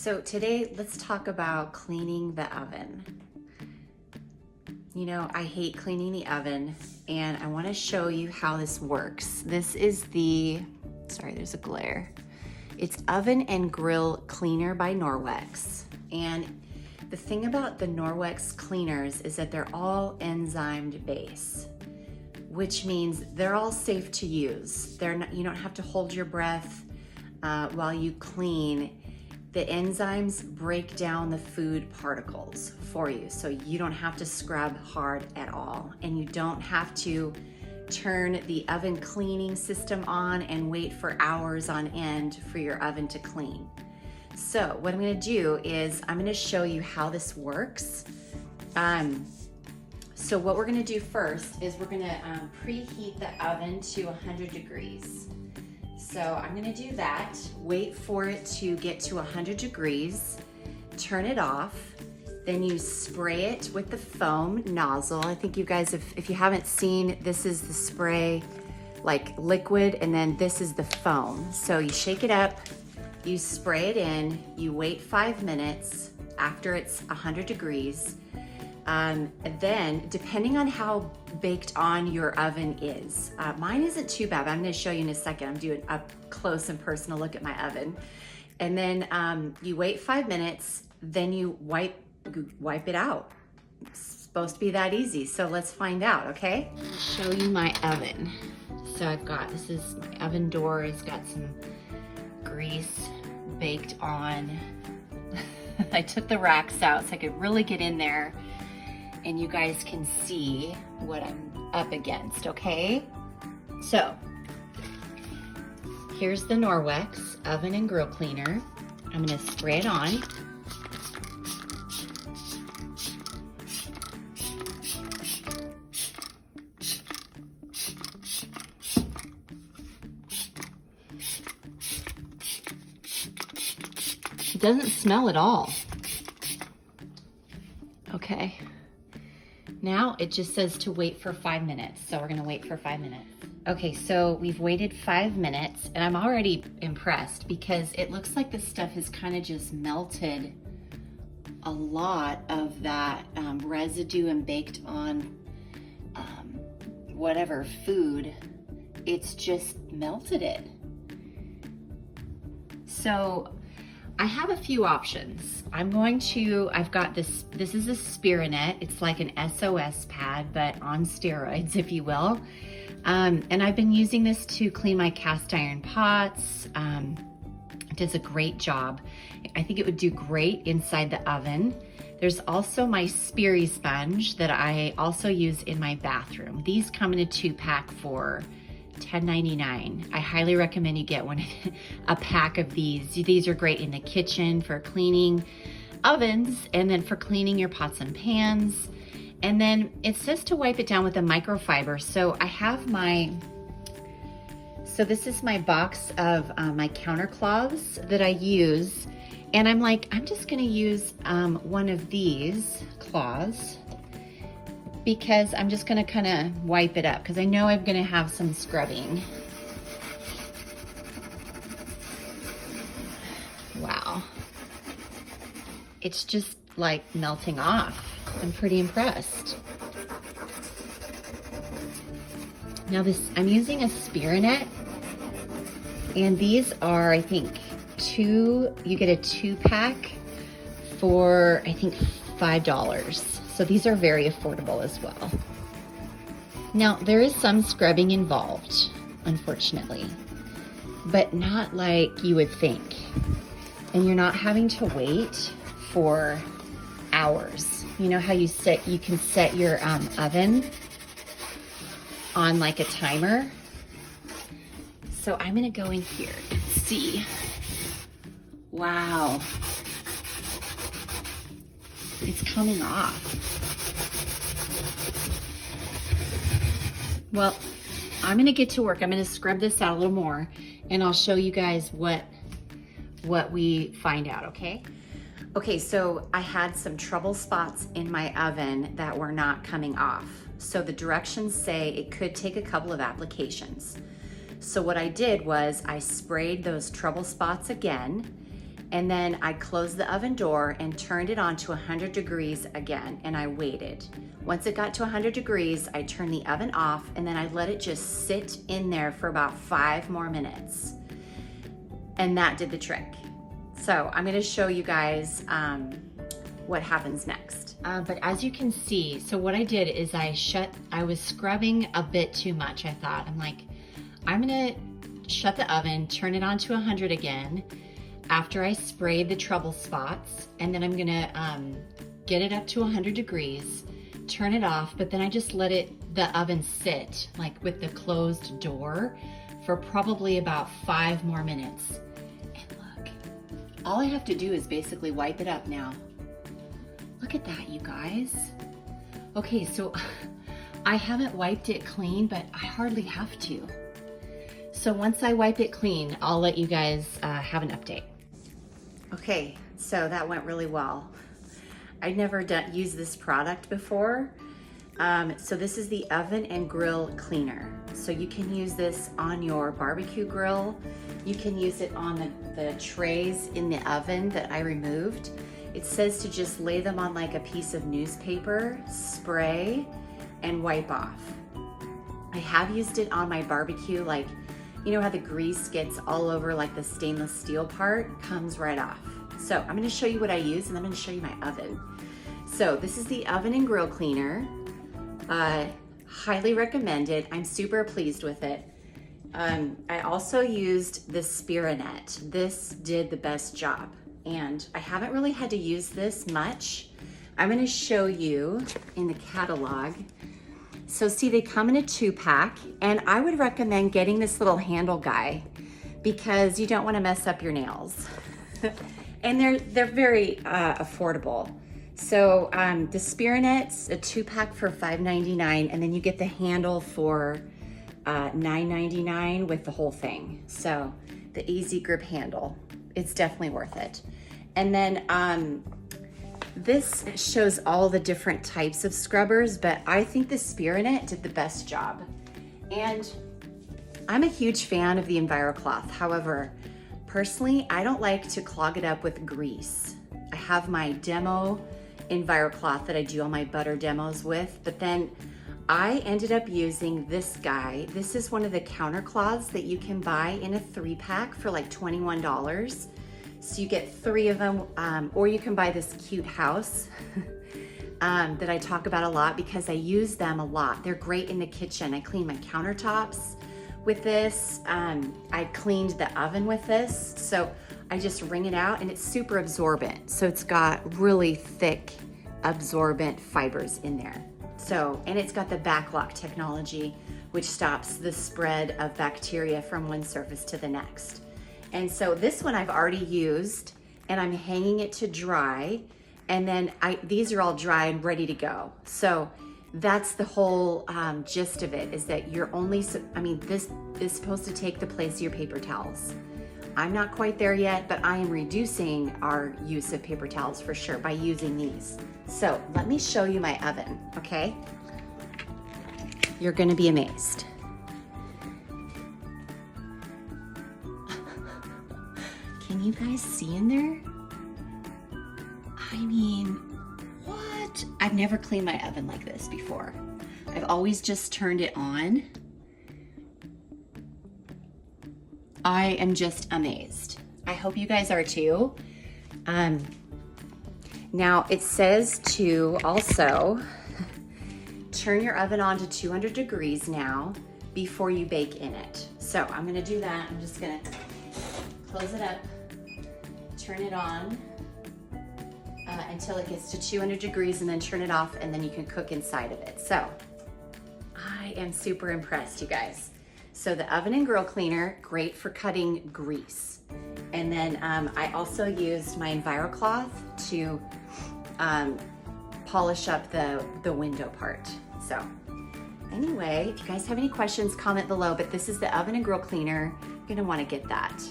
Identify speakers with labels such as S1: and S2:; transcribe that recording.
S1: So today, let's talk about cleaning the oven. You know, I hate cleaning the oven, and I want to show you how this works. This is sorry, there's a glare. It's Oven and Grill Cleaner by Norwex. And the thing about the Norwex cleaners is that they're all enzymed base, which means they're all safe to use. You don't have to hold your breath while you clean. The enzymes break down the food particles for you, so you don't have to scrub hard at all, and you don't have to turn the oven cleaning system on and wait for hours on end for your oven to clean. So what I'm gonna do is I'm gonna show you how this works. So what we're gonna do first is we're gonna preheat the oven to 100 degrees. So I'm gonna do that, wait for it to get to 100 degrees, turn it off, then you spray it with the foam nozzle. I think you guys, if you haven't seen, this is the spray, like liquid, and then this is the foam. So you shake it up, you spray it in, you wait 5 minutes after it's 100 degrees. Then, depending on how baked on your oven is, mine isn't too bad. I'm going to show you in a second. I'm doing up close and personal look at my oven. And then you wait 5 minutes, then you wipe it out. It's supposed to be that easy. So let's find out, okay? I'll show you my oven. So this is my oven door. It's got some grease baked on. I took the racks out so I could really get in there and you guys can see what I'm up against, okay? So, here's the Norwex Oven and Grill Cleaner. I'm gonna spray it on. It doesn't smell at all. Okay. Now it just says to wait for 5 minutes. So we're gonna wait for 5 minutes. Okay, so we've waited 5 minutes and I'm already impressed because it looks like the stuff has kind of just melted a lot of that residue and baked on whatever food. It's just melted it. So I have a few options. I've got this is a Spirit. It's like an SOS pad, but on steroids, if you will. And I've been using this to clean my cast iron pots. It does a great job. I think it would do great inside the oven. There's also my Spirit sponge that I also use in my bathroom. These come in a 2-pack for $10.99. I highly recommend you get a pack of these. These are great in the kitchen for cleaning ovens and then for cleaning your pots and pans. And then it says to wipe it down with a microfiber. So I have this is my box of my counter cloths that I use. And I'm just gonna use one of these cloths because I'm just gonna kind of wipe it up because I know I'm gonna have some scrubbing. Wow. It's just like melting off. I'm pretty impressed. Now I'm using a Spirit, and these are, I think, you get a 2-pack for, I think, $5. So these are very affordable as well. Now, there is some scrubbing involved, unfortunately, but not like you would think. And you're not having to wait for hours. You know how you can set your oven on like a timer? So I'm gonna go in here and see. Wow. It's coming off. Well, I'm gonna get to work. I'm gonna scrub this out a little more and I'll show you guys what we find out, okay? Okay, so I had some trouble spots in my oven that were not coming off. So the directions say it could take a couple of applications. So what I did was I sprayed those trouble spots again, And then I closed the oven door and turned it on to 100 degrees again, and I waited. Once it got to 100 degrees, I turned the oven off, and then I let it just sit in there for about 5 more minutes. And that did the trick. So I'm gonna show you guys what happens next. But as you can see, so what I did is I was scrubbing a bit too much, I thought. I'm like, I'm gonna shut the oven, turn it on to 100 again, after I sprayed the trouble spots, and then I'm gonna get it up to 100 degrees, turn it off, but then I just let the oven sit, like with the closed door, for probably about 5 more minutes. And look, all I have to do is basically wipe it up now. Look at that, you guys. Okay, so I haven't wiped it clean, but I hardly have to. So once I wipe it clean, I'll let you guys have an update. Okay, so that went really well. I'd never used this product before. So this is the oven and grill cleaner. So you can use this on your barbecue grill. You can use it on the trays in the oven that I removed. It says to just lay them on like a piece of newspaper, spray, and wipe off. I have used it on my barbecue, like, you know how the grease gets all over like the stainless steel part, comes right off. So I'm gonna show you what I use, and then I'm gonna show you my oven. So this is the oven and grill cleaner. Highly recommended. I'm super pleased with it. I also used the Spiranet. This did the best job, and I haven't really had to use this much. I'm gonna show you in the catalog. So see, they come in a 2-pack, and I would recommend getting this little handle guy because you don't want to mess up your nails. And they're very affordable. So the Spirinet's a 2-pack for $5.99, and then you get the handle for $9.99 with the whole thing. So the Easy Grip handle, it's definitely worth it. And then this shows all the different types of scrubbers, but I think the Spiranet did the best job. And I'm a huge fan of the EnviroCloth. However, personally, I don't like to clog it up with grease. I have my demo EnviroCloth that I do all my butter demos with, but then I ended up using this guy. This is one of the counter cloths that you can buy in a 3-pack for like $21. So you get 3 of them, or you can buy this cute house that I talk about a lot because I use them a lot. They're great in the kitchen. I clean my countertops with this. I cleaned the oven with this. So I just wring it out, and it's super absorbent. So it's got really thick absorbent fibers in there. So, and it's got the backlock technology, which stops the spread of bacteria from one surface to the next. And so this one I've already used, and I'm hanging it to dry, and then these are all dry and ready to go. So that's the whole gist of it, is that you're only, this is supposed to take the place of your paper towels. I'm not quite there yet, but I am reducing our use of paper towels for sure by using these. So let me show you my oven, okay? You're gonna be amazed. Can you guys see in there? I mean, what? I've never cleaned my oven like this before. I've always just turned it on. I am just amazed. I hope you guys are too. Now it says to also turn your oven on to 200 degrees now before you bake in it. So I'm gonna do that. I'm just gonna close it up, turn it on until it gets to 200 degrees, and then turn it off, and then you can cook inside of it. So I am super impressed, you guys. So the oven and grill cleaner, great for cutting grease. And then I also used my EnviroCloth to polish up the window part. So anyway, if you guys have any questions, comment below, but this is the oven and grill cleaner. You're gonna wanna get that.